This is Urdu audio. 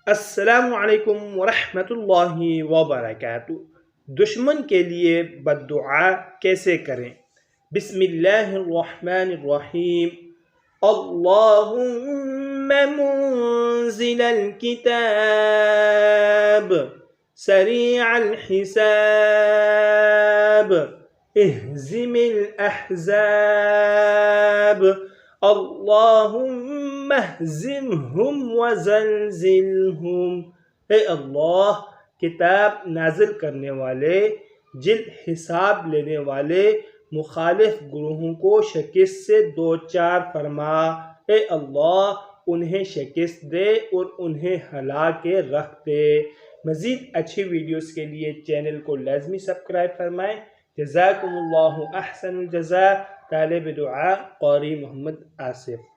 السلام علیکم ورحمۃ اللہ وبرکاتہ۔ دشمن کے لیے بد دعا کیسے کریں؟ بسم اللہ الرحمن الرحیم۔ اللہم منزل الکتاب سریع الحساب اہزم الاحزاب اللہم اہزمہم وزلزلہم۔ اے اللہ، کتاب نازل کرنے والے، جلد حساب لینے والے مخالف گروہوں کو شکست سے دوچار فرما۔ اے اللہ، انہیں شکست دے اور انہیں ہلا کے رکھ دے۔ مزید اچھی ویڈیوز کے لیے چینل کو لازمی سبسکرائب فرمائیں۔ جزاکم اللہ احسن الجزاء۔ طالب دعا قاری محمد آصف۔